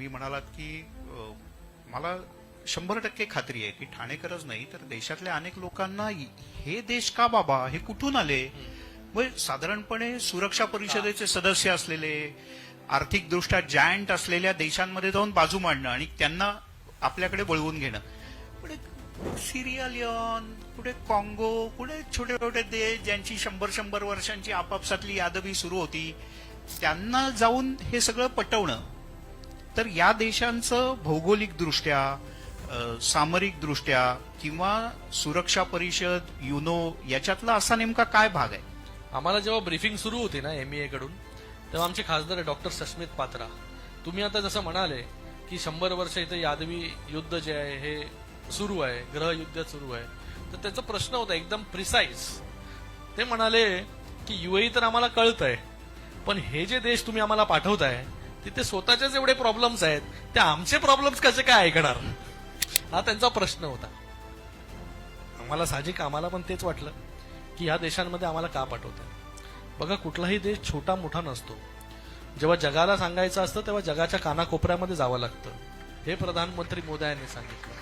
तुम्ही म्हणालात की मला 100% खात्री आहे की ठाणेकरच नाही तर देशातल्या अनेक लोकांना हे देश का बाबा, हे कुठून आले, मग साधारणपणे सुरक्षा परिषदेचे सदस्य असलेले, आर्थिकदृष्ट्या जायंट असलेल्या देशांमध्ये जाऊन बाजू मांडणं आणि त्यांना आपल्याकडे वळवून घेणं. पुढे सिरिया लिओन, पुढे काँगो, पुढे छोटे छोटे देश ज्यांची 100 वर्षांची आपापसातली यादवी सुरू होती, त्यांना जाऊन हे सगळं पटवणं. तर या देशांचं भौगोलिक दृष्ट्या, सामरिक दृष्ट्या किंवा सुरक्षा परिषद, युनो याच्यातला असा नेमका काय भाग आहे? आम्हाला जेव्हा ब्रीफिंग सुरू होती ना MEA कडून, तेव्हा आमचे खासदार डॉक्टर सस्मित पात्रा, तुम्ही आता जसं म्हणाले की 100 वर्ष इथे यादवी युद्ध जे आहे हे सुरू आहे, ग्रहयुद्ध सुरू आहे, तर त्याचा प्रश्न होता एकदम प्रिसाइज. ते म्हणाले की UAE तर आम्हाला कळतंय, पण हे जे देश तुम्ही आम्हाला पाठवताय तिथे स्वतःचेच एवढे प्रॉब्लेम्स आहेत, ते आमचे प्रॉब्लेम्स कसे काय ऐकणार, हा त्यांचा प्रश्न होता. आम्हाला साहजिक, आम्हाला पण तेच वाटलं की ह्या देशांमध्ये आम्हाला का पाठवतात. बघा, कुठलाही देश छोटा मोठा नसतो. जेव्हा जगाला सांगायचं असतं तेव्हा जगाच्या कानाकोपऱ्यामध्ये जावं लागतं, हे प्रधानमंत्री मोदी यांनी सांगितलं.